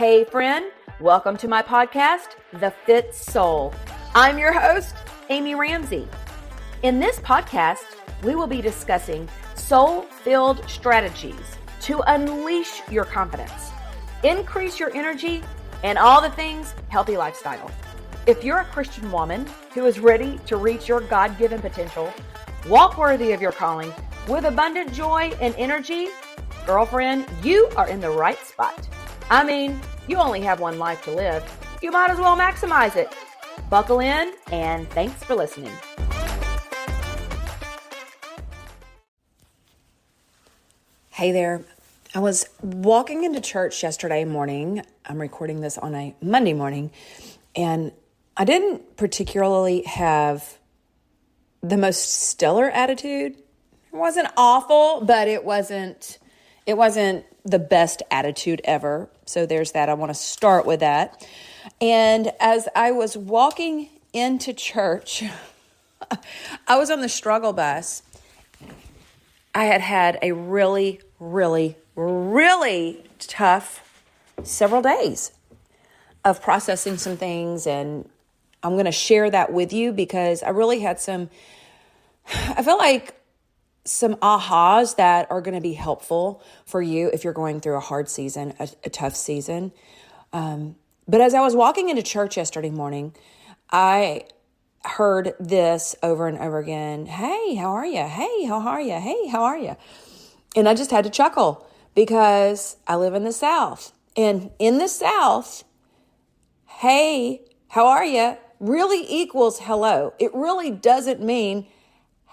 Hey friend, welcome to my podcast, The Fit Soul. I'm your host, Amy Ramsey. In this podcast, we will be discussing soul-filled strategies to unleash your confidence, increase your energy, and all the things healthy lifestyle. If you're a Christian woman who is ready to reach your God-given potential, walk worthy of your calling with abundant joy and energy, girlfriend, you are in the right spot. I mean, you only have one life to live. You might as well maximize it. Buckle in, and thanks for listening. Hey there. I was walking into church yesterday morning. I'm recording this on a Monday morning, and I didn't particularly have the most stellar attitude. It wasn't awful, but it wasn't the best attitude ever. So there's that. I want to start with that. And as I was walking into church, I was on the struggle bus. I had a really tough several days of processing some things. And I'm going to share that with you because I really had I feel like some ahas that are going to be helpful for you if you're going through a hard season, a tough season. But as I was walking into church yesterday morning, I heard this over and over again. Hey, how are you? Hey, how are you? Hey, how are you? And I just had to chuckle because I live in the South. And in the South, hey, how are you really equals hello. It really doesn't mean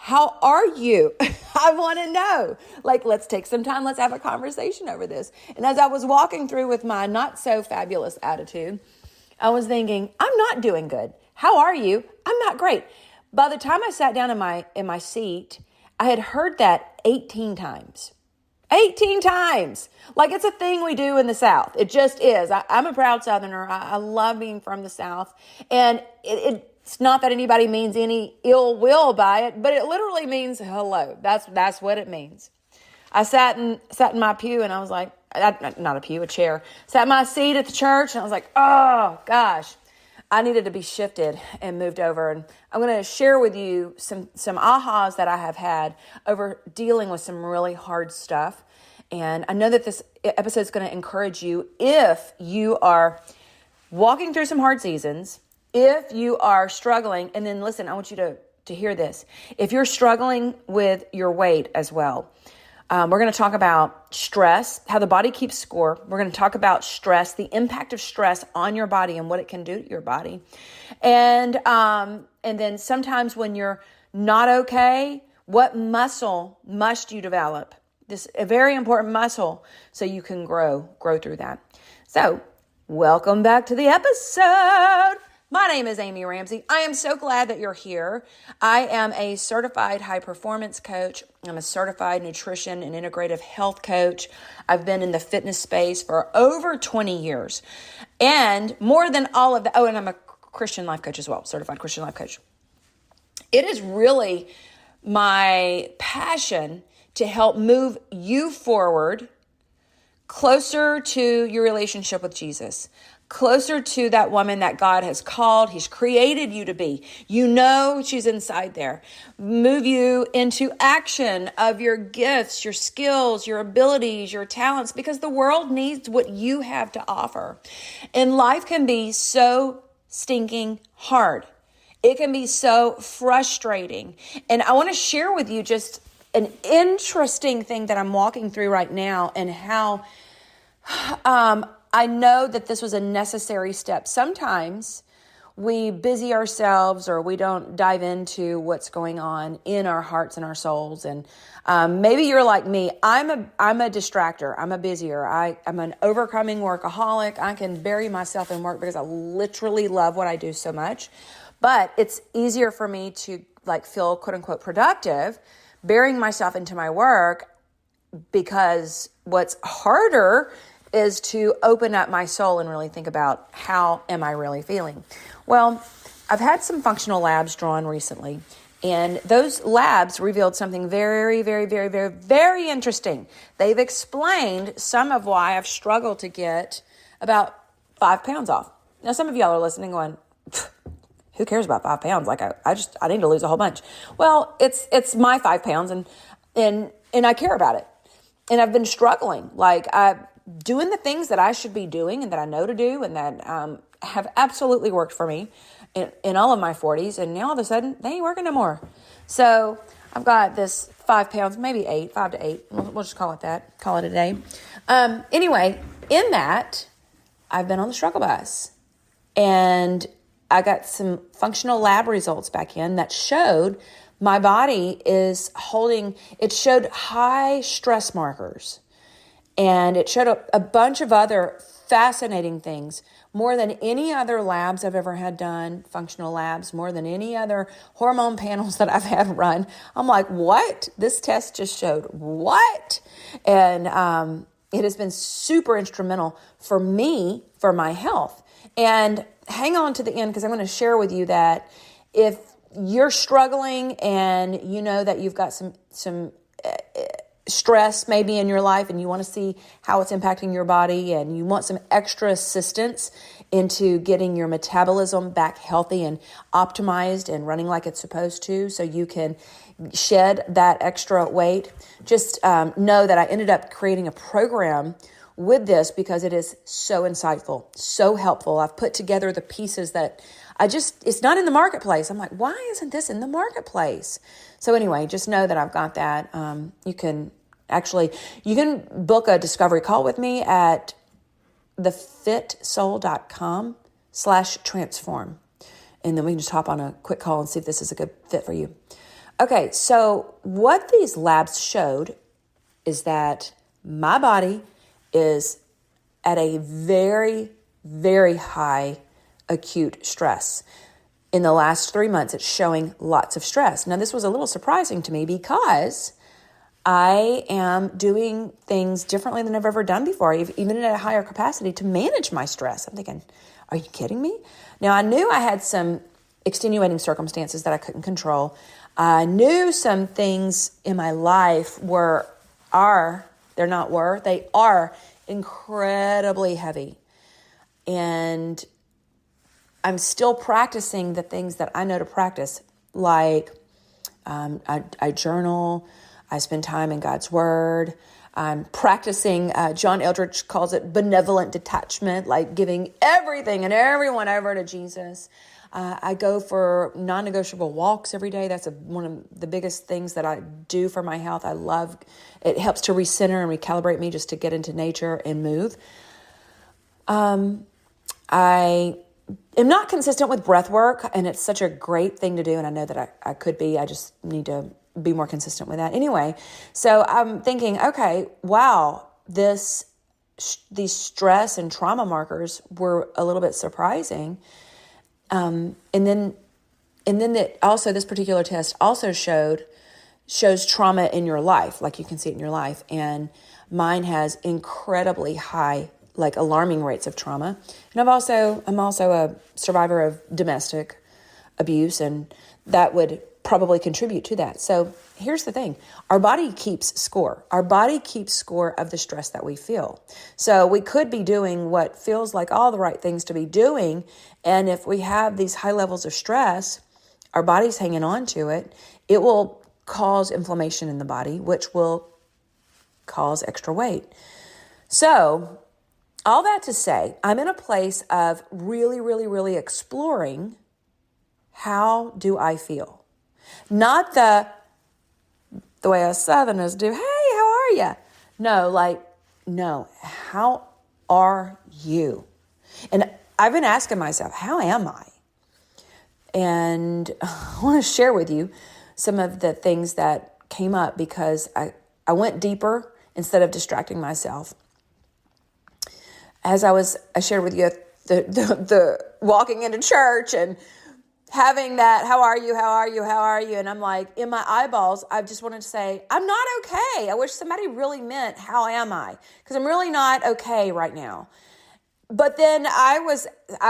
how are you? I want to know. Let's take some time. Let's have a conversation over this. And as I was walking through with my not so fabulous attitude, I was thinking, I'm not doing good. How are you? I'm not great. By the time I sat down in my seat, I had heard that 18 times. 18 times. Like it's a thing we do in the South. It just is. I'm a proud Southerner. I love being from the South. And it's not that anybody means any ill will by it, but it literally means hello. That's what it means. I sat in my pew and I was like, not a pew, a chair. Sat in my seat at the church and I was like, oh gosh, I needed to be shifted and moved over. And I'm going to share with you some ahas that I have had over dealing with some really hard stuff. And I know that this episode is going to encourage you if you are walking through some hard seasons, if you are struggling, and then listen, I want you to hear this. If you're struggling with your weight as well, we're going to talk about stress, how the body keeps score. We're going to talk about stress, the impact of stress on your body and what it can do to your body. And then sometimes when you're not okay, what muscle must you develop? This a very important muscle so you can grow through that. So welcome back to the episode. My name is Amy Ramsey. I am so glad that you're here. I am a certified high performance coach. I'm a certified nutrition and integrative health coach. I've been in the fitness space for over 20 years. And more than all of that, and I'm a Christian life coach as well, certified Christian life coach. It is really my passion to help move you forward closer to your relationship with Jesus, closer to that woman that God has called, He's created you to be. You know she's inside there. Move you into action of your gifts, your skills, your abilities, your talents, because the world needs what you have to offer. And life can be so stinking hard. It can be so frustrating. And I want to share with you just an interesting thing that I'm walking through right now and how I know that this was a necessary step. Sometimes we busy ourselves or we don't dive into what's going on in our hearts and our souls. And maybe you're like me. I'm a distractor. I'm a busier. I'm an overcoming workaholic. I can bury myself in work because I literally love what I do so much. But it's easier for me to feel quote unquote productive, burying myself into my work, because what's harder is to open up my soul and really think about how am I really feeling. Well, I've had some functional labs drawn recently, and those labs revealed something very, very, very, very, very interesting. They've explained some of why I've struggled to get about 5 pounds off. Now, some of y'all are listening going, who cares about 5 pounds? Like I need to lose a whole bunch. Well, it's my 5 pounds and I care about it. And I've been struggling, doing the things that I should be doing and that I know to do and that have absolutely worked for me in all of my 40s. And now all of a sudden, they ain't working no more. So I've got this 5 pounds, maybe 5 to 8. We'll just call it that. Call it a day. Anyway, in that, I've been on the struggle bus. And I got some functional lab results back in that showed my body it showed high stress markers. And it showed a bunch of other fascinating things, more than any other labs I've ever had done, functional labs, more than any other hormone panels that I've had run. I'm like, what? This test just showed what? And it has been super instrumental for me, for my health. And hang on to the end because I'm going to share with you that if you're struggling and you know that you've got some stress maybe in your life and you want to see how it's impacting your body and you want some extra assistance into getting your metabolism back healthy and optimized and running like it's supposed to so you can shed that extra weight, just know that I ended up creating a program with this because it is so insightful, so helpful. I've put together the pieces that it's not in the marketplace. I'm like, why isn't this in the marketplace? So anyway, just know that I've got that. You can book a discovery call with me at thefitsoul.com/transform. And then we can just hop on a quick call and see if this is a good fit for you. Okay, so what these labs showed is that my body is at a very, very high acute stress. In the last 3 months, it's showing lots of stress. Now, this was a little surprising to me because I am doing things differently than I've ever done before, even at a higher capacity to manage my stress. I'm thinking, are you kidding me? Now, I knew I had some extenuating circumstances that I couldn't control. I knew some things in my life they are incredibly heavy. And I'm still practicing the things that I know to practice, like I journal, I spend time in God's Word. I'm practicing, John Eldridge calls it benevolent detachment, like giving everything and everyone over to Jesus. I go for non-negotiable walks every day. That's one of the biggest things that I do for my health. I love it. Helps to recenter and recalibrate me just to get into nature and move. I am not consistent with breath work, and it's such a great thing to do, and I know that I could be. I just need to be more consistent with that. Anyway, so I'm thinking, okay, wow, these stress and trauma markers were a little bit surprising. And then this particular test also shows trauma in your life, like you can see it in your life. And mine has incredibly high, like alarming rates of trauma. And I'm also a survivor of domestic abuse, and that would probably contribute to that. So here's the thing. Our body keeps score. Our body keeps score of the stress that we feel. So we could be doing what feels like all the right things to be doing. And if we have these high levels of stress, our body's hanging on to it. It will cause inflammation in the body, which will cause extra weight. So all that to say, I'm in a place of really, really, really exploring how do I feel? Not the way us Southerners do, hey, how are you? No, how are you? And I've been asking myself, how am I? And I want to share with you some of the things that came up because I went deeper instead of distracting myself. As I shared with you the walking into church and having that, how are you? And I'm like, in my eyeballs, I just wanted to say, I'm not okay. I wish somebody really meant, how am I? Because I'm really not okay right now. But then I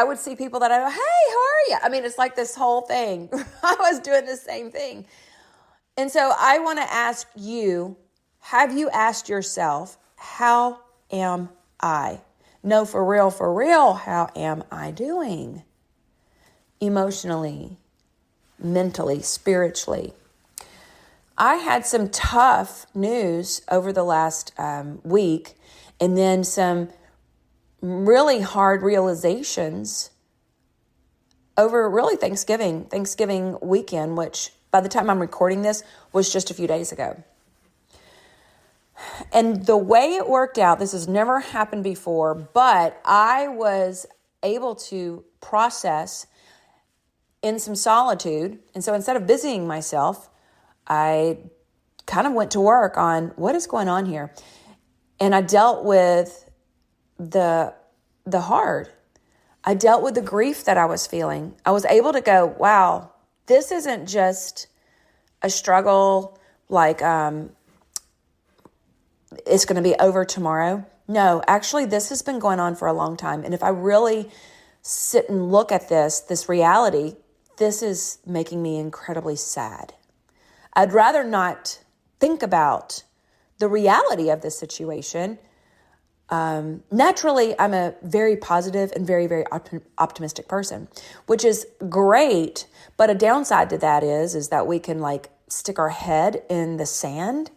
would see people that I know, hey, how are you? I mean, it's like this whole thing. I was doing the same thing. And so I want to ask you, have you asked yourself, how am I? No, for real, how am I doing? Emotionally, mentally, spiritually. I had some tough news over the last week, and then some really hard realizations over really Thanksgiving weekend, which by the time I'm recording this was just a few days ago. And the way it worked out, this has never happened before, but I was able to process in some solitude. And so instead of busying myself, I kind of went to work on what is going on here. And I dealt with the hard. I dealt with the grief that I was feeling. I was able to go, wow, this isn't just a struggle like it's going to be over tomorrow. No, actually, this has been going on for a long time. And if I really sit and look at this reality, this is making me incredibly sad. I'd rather not think about the reality of this situation. Naturally, I'm a very positive and very, very optimistic person, which is great. But a downside to that is that we can like stick our head in the sand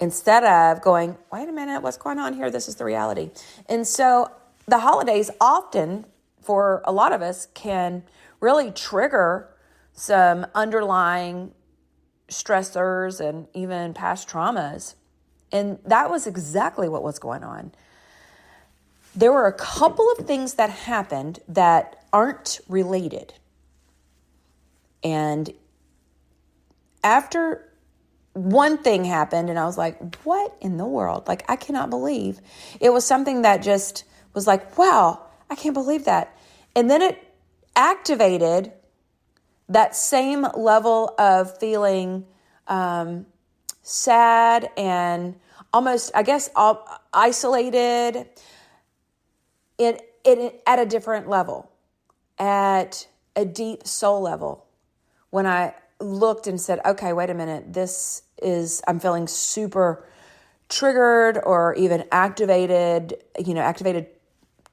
instead of going, wait a minute, what's going on here? This is the reality. And so the holidays often, for a lot of us, can really trigger some underlying stressors and even past traumas. And that was exactly what was going on. There were a couple of things that happened that aren't related. And after one thing happened, and I was like, what in the world? Like, I cannot believe. It was something that just was like, wow, I can't believe that. And then it activated that same level of feeling sad and almost, I guess, isolated at a different level, at a deep soul level. When I looked and said, okay, wait a minute, I'm feeling super triggered or even activated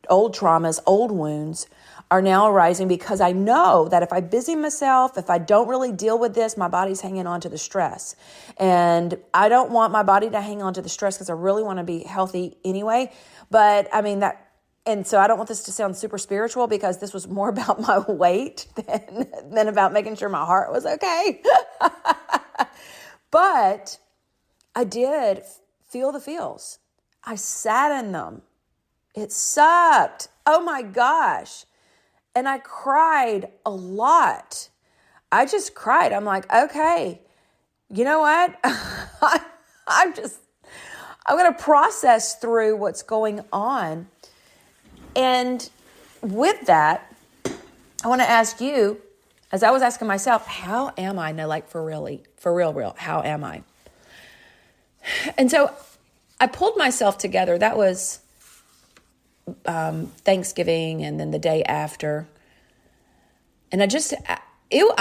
old traumas, old wounds are now arising because I know that if I busy myself, if I don't really deal with this, my body's hanging on to the stress. And I don't want my body to hang on to the stress because I really want to be healthy anyway. But I mean, and so I don't want this to sound super spiritual because this was more about my weight than about making sure my heart was okay. But I did feel the feels. I sat in them. It sucked. Oh my gosh. And I cried a lot. I just cried. I'm like, okay, you know what? I'm going to process through what's going on. And with that, I want to ask you, as I was asking myself, how am I? No, like for real, how am I? And so I pulled myself together. That was Thanksgiving and then the day after. And I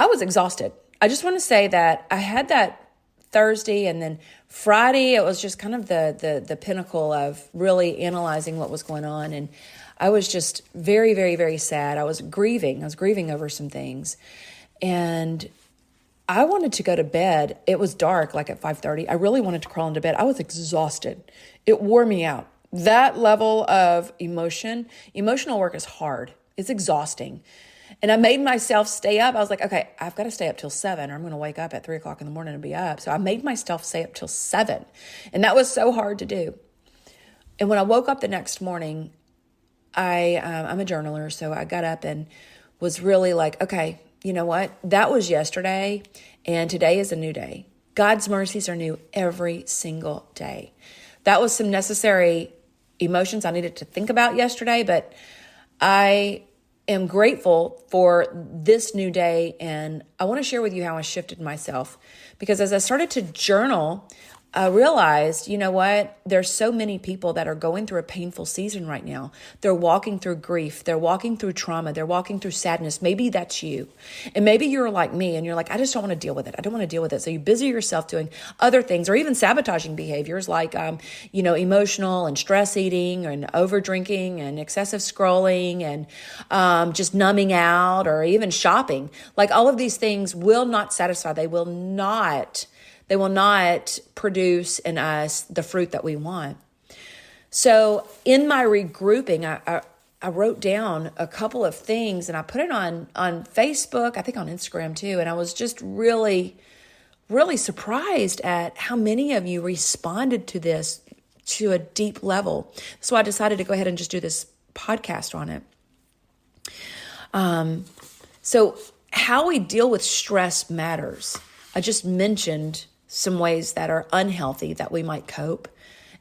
was exhausted. I just want to say that I had that Thursday and then Friday, it was just kind of the pinnacle of really analyzing what was going on. And I was just very, very, very sad. I was grieving over some things. And I wanted to go to bed. It was dark, like at 5:30. I really wanted to crawl into bed. I was exhausted. It wore me out. That level of emotional work is hard. It's exhausting. And I made myself stay up. I was like, okay, I've got to stay up till 7 or I'm going to wake up at 3 o'clock in the morning and be up. So I made myself stay up till 7. And that was so hard to do. And when I woke up the next morning, I'm a journaler. So I got up and was really like, okay, you know what? That was yesterday and today is a new day. God's mercies are new every single day. That was some necessary emotions I needed to think about yesterday, but I am grateful for this new day. And I want to share with you how I shifted myself because as I started to journal, I realized, you know what? There's so many people that are going through a painful season right now. They're walking through grief. They're walking through trauma. They're walking through sadness. Maybe that's you. And maybe you're like me and you're like, I just don't want to deal with it. I don't want to deal with it. So you busy yourself doing other things or even sabotaging behaviors like, emotional and stress eating and over drinking and excessive scrolling and just numbing out or even shopping. Like all of these things will not satisfy. They will not produce in us the fruit that we want. So in my regrouping, I wrote down a couple of things and I put it on Facebook, I think on Instagram too. And I was just really, really surprised at how many of you responded to this to a deep level. So I decided to go ahead and just do this podcast on it. So how we deal with stress matters. I just mentioned some ways that are unhealthy that we might cope.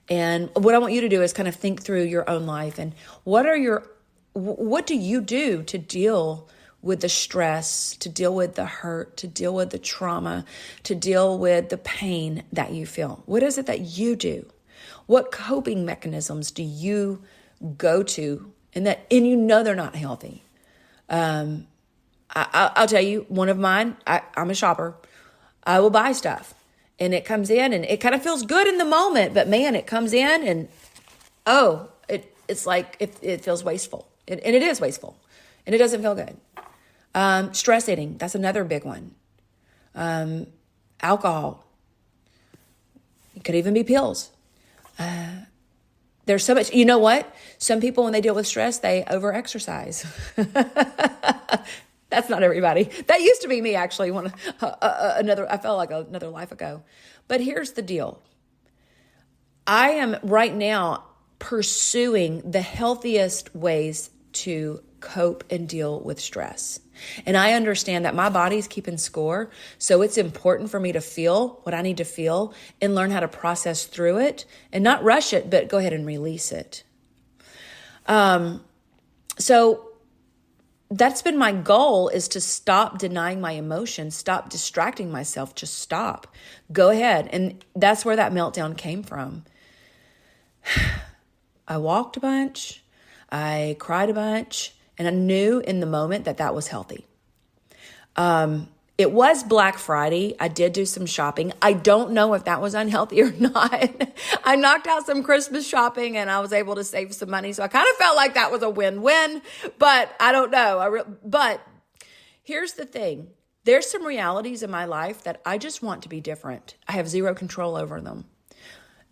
And what I want you to do is kind of think through your own life and what do you do to deal with the stress, to deal with the hurt, to deal with the trauma, to deal with the pain that you feel? What is it that you do? What coping mechanisms do you go to and you know they're not healthy? I'll tell you, one of mine, I'm a shopper. I will buy stuff and it comes in and it kind of feels good in the moment, but man, it comes in and it's like it feels wasteful and it is wasteful and it doesn't feel good. Stress eating, that's another big one. Alcohol, it could even be pills. There's so much, you know what? Some people, when they deal with stress, they over-exercise. That's not everybody. That used to be me, actually. I felt like another life ago. But here's the deal. I am right now pursuing the healthiest ways to cope and deal with stress. And I understand that my body's keeping score. So it's important for me to feel what I need to feel and learn how to process through it and not rush it, but go ahead and release it. So that's been my goal, is to stop denying my emotions, stop distracting myself, just stop. Go ahead. And that's where that meltdown came from. I walked a bunch, I cried a bunch, and I knew in the moment that was healthy. It was Black Friday. I did do some shopping. I don't know if that was unhealthy or not. I knocked out some Christmas shopping and I was able to save some money. So I kind of felt like that was a win-win, but I don't know. But here's the thing. There's some realities in my life that I just want to be different. I have zero control over them.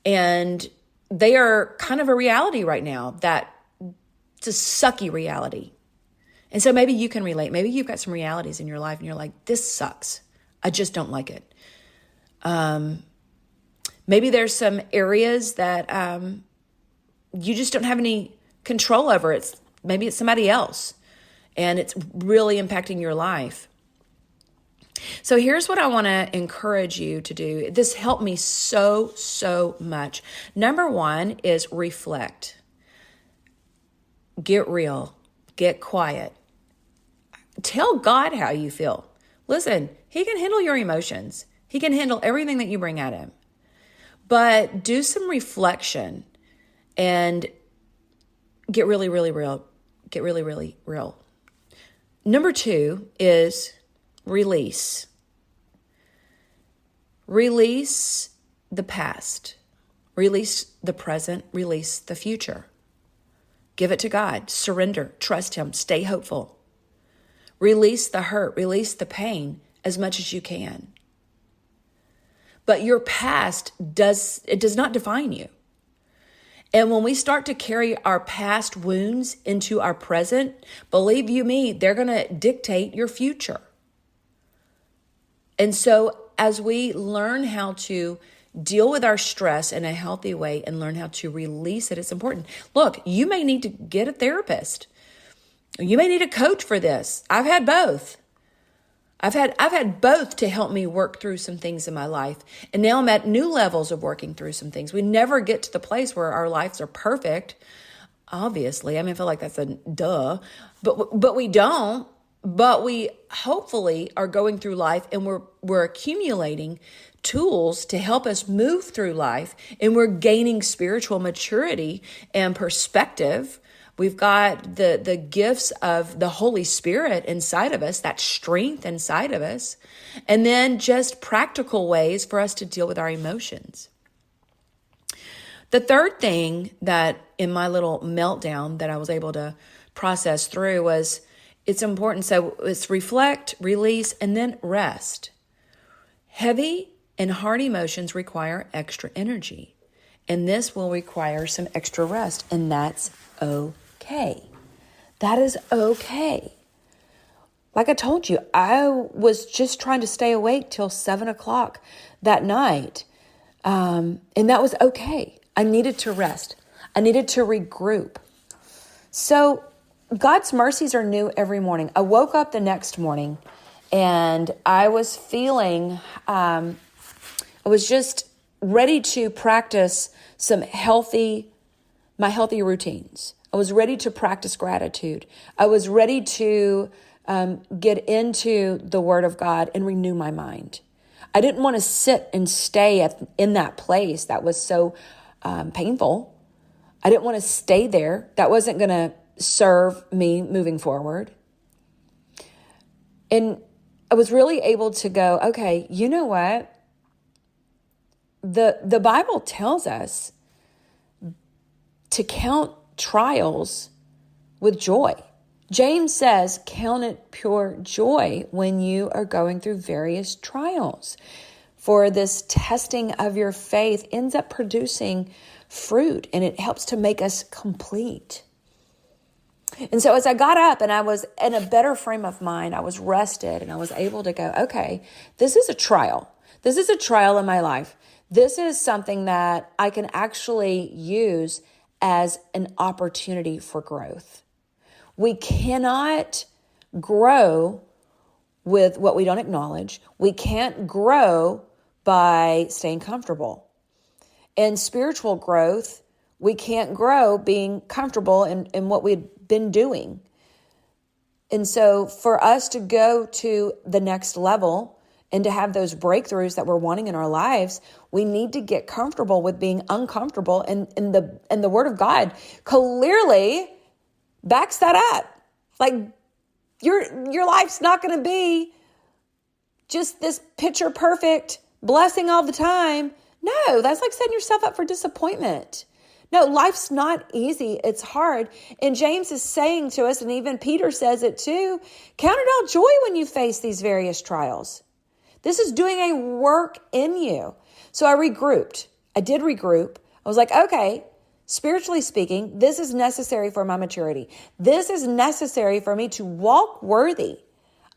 And they are kind of a reality right now that it's a sucky reality. And so maybe you can relate. Maybe you've got some realities in your life and you're like, this sucks. I just don't like it. Maybe there's some areas that you just don't have any control over. Maybe it's somebody else and it's really impacting your life. So here's what I want to encourage you to do. This helped me so much. Number one is reflect. Get real. Get quiet. Tell God how you feel. Listen, He can handle your emotions. He can handle everything that you bring at Him. But do some reflection and get really, really real. Get really, really real. Number two is release. Release the past. Release the present. Release the future. Give it to God. Surrender. Trust Him. Stay hopeful. Release the hurt. Release the pain as much as you can. But your past does not define you. And when we start to carry our past wounds into our present, believe you me, they're going to dictate your future. And so as we learn how to deal with our stress in a healthy way and learn how to release it, it's important. Look, you may need to get a therapist. You may need a coach for this. I've had both. I've had both to help me work through some things in my life. And now I'm at new levels of working through some things. We never get to the place where our lives are perfect. Obviously. I feel like that's a duh, but we don't. But we hopefully are going through life and we're accumulating tools to help us move through life, and we're gaining spiritual maturity and perspective. We've got the gifts of the Holy Spirit inside of us, that strength inside of us, and then just practical ways for us to deal with our emotions. The third thing that in my little meltdown that I was able to process through was it's important. So it's reflect, release, and then rest. Heavy and hard emotions require extra energy, and this will require some extra rest, and that's okay. That is okay. Like I told you, I was just trying to stay awake till 7:00 that night, and that was okay. I needed to rest. I needed to regroup. So God's mercies are new every morning. I woke up the next morning and I was feeling, I was just ready to practice my healthy routines. I was ready to practice gratitude. I was ready to get into the Word of God and renew my mind. I didn't want to sit and stay in that place that was so painful. I didn't want to stay there. That wasn't going to serve me moving forward. And I was really able to go, okay, you know what? The Bible tells us to count trials with joy. James says, count it pure joy when you are going through various trials. For this testing of your faith ends up producing fruit, and it helps to make us complete. And so as I got up and I was in a better frame of mind, I was rested and I was able to go, okay, this is a trial. This is a trial in my life. This is something that I can actually use as an opportunity for growth. We cannot grow with what we don't acknowledge. We can't grow by staying comfortable. In spiritual growth, we can't grow being comfortable in what we've been doing. And so for us to go to the next level and to have those breakthroughs that we're wanting in our lives, we need to get comfortable with being uncomfortable. And the Word of God clearly backs that up. Like your life's not going to be just this picture perfect blessing all the time. No, that's like setting yourself up for disappointment. No, life's not easy. It's hard. And James is saying to us, and even Peter says it too, count it all joy when you face these various trials. This is doing a work in you. So I regrouped. I did regroup. I was like, okay, spiritually speaking, this is necessary for my maturity. This is necessary for me to walk worthy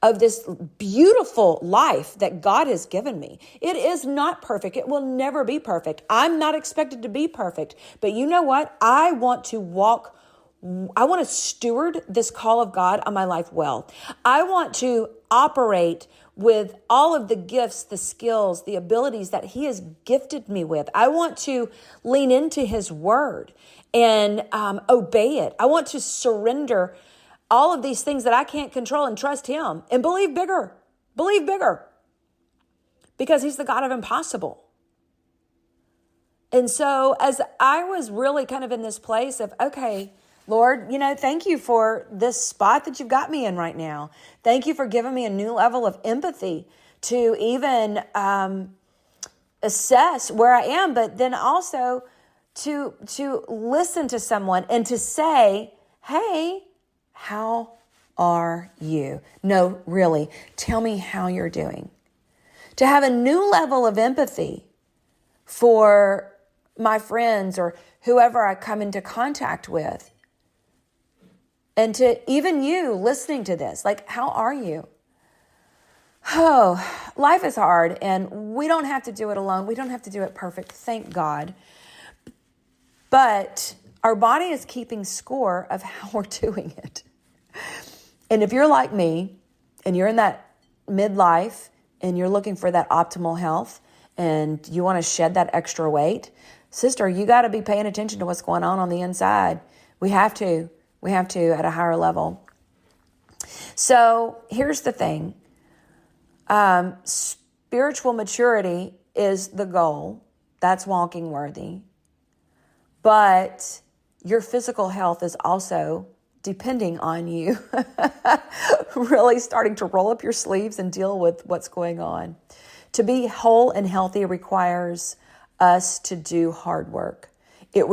of this beautiful life that God has given me. It is not perfect. It will never be perfect. I'm not expected to be perfect. But you know what? I want to steward this call of God on my life well. I want to operate with all of the gifts, the skills, the abilities that He has gifted me with. I want to lean into His word and obey it. I want to surrender all of these things that I can't control and trust Him and believe bigger, because He's the God of impossible. And so as I was really kind of in this place of, okay, Lord, thank you for this spot that you've got me in right now. Thank you for giving me a new level of empathy to even assess where I am, but then also to listen to someone and to say, hey, how are you? No, really, tell me how you're doing. To have a new level of empathy for my friends or whoever I come into contact with. And to even you listening to this, like, how are you? Oh, life is hard and we don't have to do it alone. We don't have to do it perfect, thank God. But our body is keeping score of how we're doing it. And if you're like me and you're in that midlife and you're looking for that optimal health and you want to shed that extra weight, sister, you got to be paying attention to what's going on the inside. We have to at a higher level. So here's the thing. Spiritual maturity is the goal. That's walking worthy. But your physical health is also depending on you really starting to roll up your sleeves and deal with what's going on. To be whole and healthy requires us to do hard work. It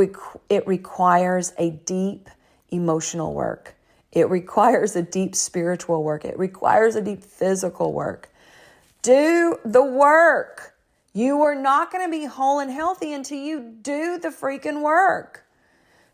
requires a deep emotional work. It requires a deep spiritual work. It requires a deep physical work. Do the work. You are not going to be whole and healthy until you do the freaking work.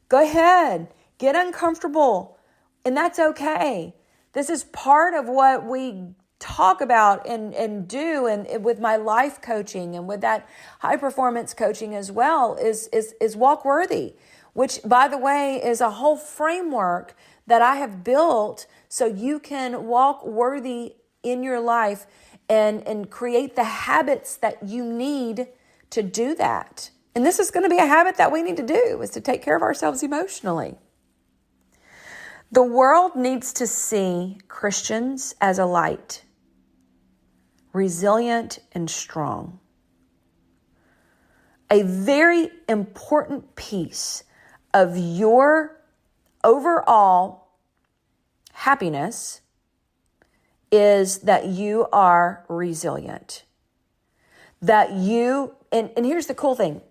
Go ahead, get uncomfortable, and that's okay. This is part of what we talk about and do, and with my life coaching and with that high performance coaching as well is walk worthy, which, by the way, is a whole framework that I have built so you can walk worthy in your life and create the habits that you need to do that. And this is going to be a habit that we need to do, is to take care of ourselves emotionally. The world needs to see Christians as a light, resilient and strong. A very important piece of your overall happiness is that you are resilient. That you, and here's the cool thing,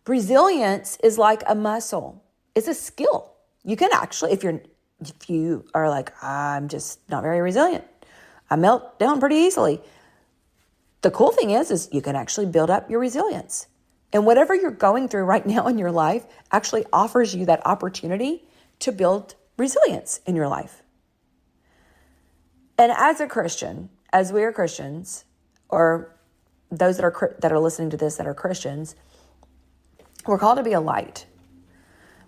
resilience is like a muscle. It's a skill. You can actually, if you are like, I'm just not very resilient, I melt down pretty easily. The cool thing is you can actually build up your resilience. And whatever you're going through right now in your life actually offers you that opportunity to build resilience in your life. And as a Christian, as we are Christians, or those that are listening to this that are Christians, we're called to be a light.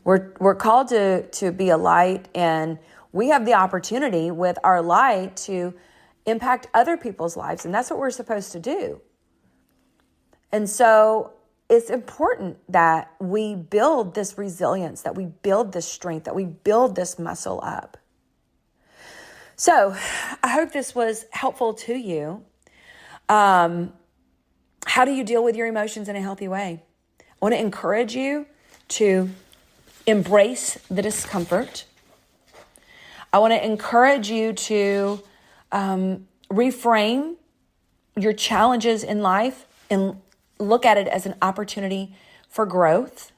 We're called to be a light, and we have the opportunity with our light to impact other people's lives, and that's what we're supposed to do. And so it's important that we build this resilience, that we build this strength, that we build this muscle up. So I hope this was helpful to you. How do you deal with your emotions in a healthy way? I want to encourage you to embrace the discomfort. I want to encourage you to reframe your challenges in life and look at it as an opportunity for growth.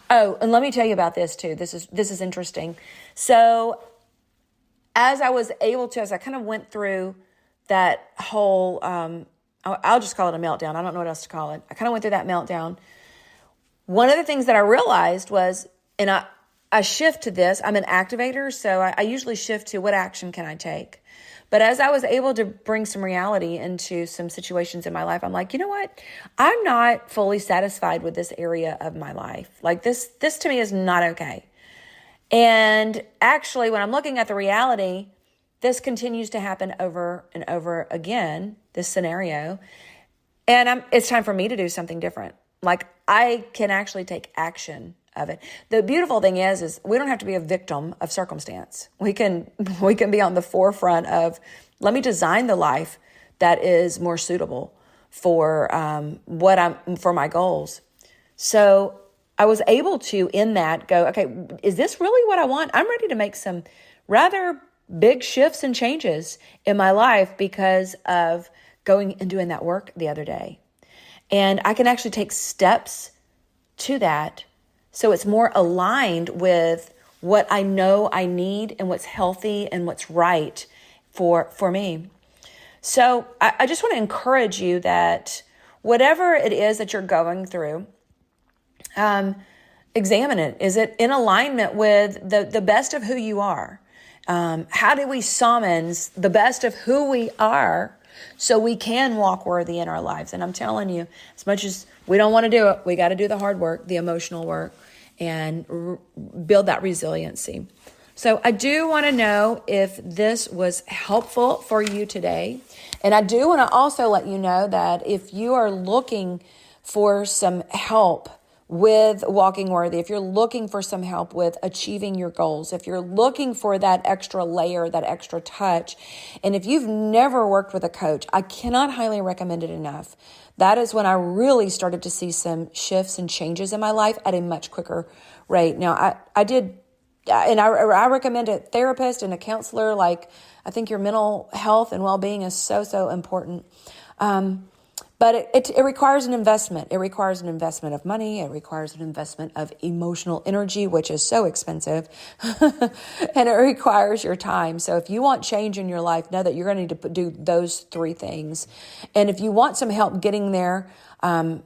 Oh, and let me tell you about this too. This is interesting. So as I kind of went through that whole, I'll just call it a meltdown. I don't know what else to call it. I kind of went through that meltdown. One of the things that I realized was, and I shift to this, I'm an activator, so I usually shift to what action can I take? But as I was able to bring some reality into some situations in my life, I'm like, you know what? I'm not fully satisfied with this area of my life. Like this to me is not okay. And actually, when I'm looking at the reality, this continues to happen over and over again, this scenario. And it's time for me to do something different. Like I can actually take action of it. The beautiful thing is we don't have to be a victim of circumstance. We can be on the forefront of, let me design the life that is more suitable for for my goals. So I was able to, in that, go, okay, is this really what I want? I'm ready to make some rather big shifts and changes in my life because of going and doing that work the other day. And I can actually take steps to that so it's more aligned with what I know I need and what's healthy and what's right for me. So I just want to encourage you that whatever it is that you're going through, examine it. Is it in alignment with the best of who you are? How do we summons the best of who we are so we can walk worthy in our lives? And I'm telling you, as much as we don't want to do it, we got to do the hard work, the emotional work, and build that resiliency. So I do want to know if this was helpful for you today. And I do want to also let you know that if you are looking for some help with walking worthy, if you're looking for some help with achieving your goals, if you're looking for that extra layer, that extra touch, and if you've never worked with a coach, I cannot highly recommend it enough. That is when I really started to see some shifts and changes in my life at a much quicker rate. Now, I did, and I recommend a therapist and a counselor. Like, I think your mental health and well-being is so important. But it requires an investment. It requires an investment of money. It requires an investment of emotional energy, which is so expensive. And it requires your time. So if you want change in your life, know that you're going to need to do those three things. And if you want some help getting there, I'm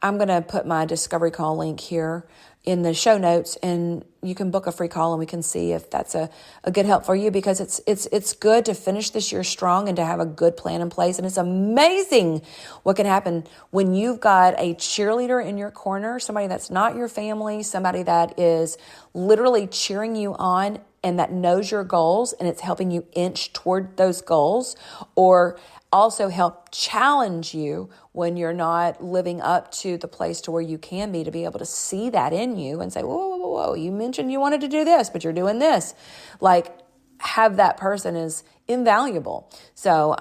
going to put my discovery call link here in the show notes, and you can book a free call and we can see if that's a good help for you, because it's good to finish this year strong and to have a good plan in place. And it's amazing what can happen when you've got a cheerleader in your corner, somebody that's not your family, somebody that is literally cheering you on and that knows your goals and it's helping you inch toward those goals, or also help challenge you when you're not living up to the place to where you can be, to be able to see that in you and say, whoa, you mentioned you wanted to do this, but you're doing this. Like, have that person is invaluable. So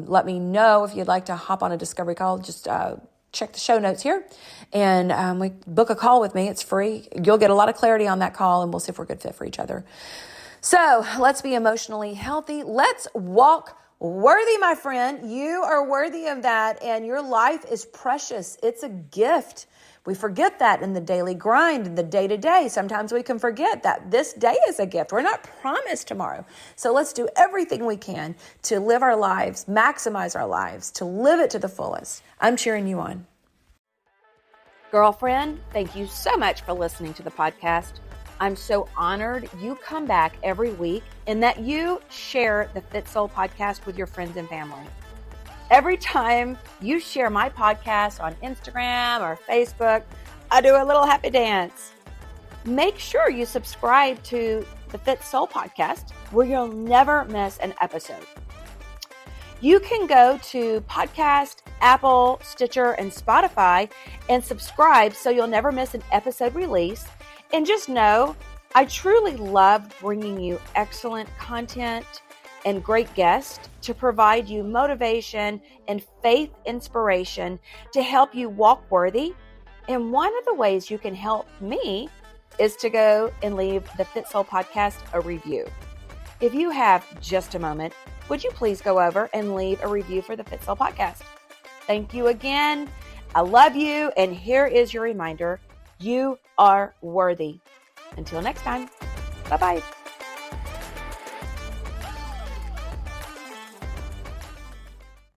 let me know if you'd like to hop on a discovery call. Just check the show notes here and we book a call with me. It's free. You'll get a lot of clarity on that call and we'll see if we're a good fit for each other. So let's be emotionally healthy. Let's walk worthy, my friend. You are worthy of that, and your life is precious. It's a gift. We forget that in the daily grind, in the day-to-day. Sometimes we can forget that this day is a gift. We're not promised tomorrow. So let's do everything we can to live our lives, maximize our lives, to live it to the fullest. I'm cheering you on. Girlfriend, thank you so much for listening to the podcast. I'm so honored you come back every week and that you share the Fit Soul podcast with your friends and family. Every time you share my podcast on Instagram or Facebook, I do a little happy dance. Make sure you subscribe to the Fit Soul podcast where you'll never miss an episode. You can go to Podcast, Apple, Stitcher, and Spotify and subscribe so you'll never miss an episode release. And just know, I truly love bringing you excellent content and great guests to provide you motivation and faith inspiration to help you walk worthy. And one of the ways you can help me is to go and leave the Fit Soul podcast a review. If you have just a moment, would you please go over and leave a review for the Fit Soul podcast? Thank you again. I love you. And here is your reminder. You are worthy. Until next time, bye-bye.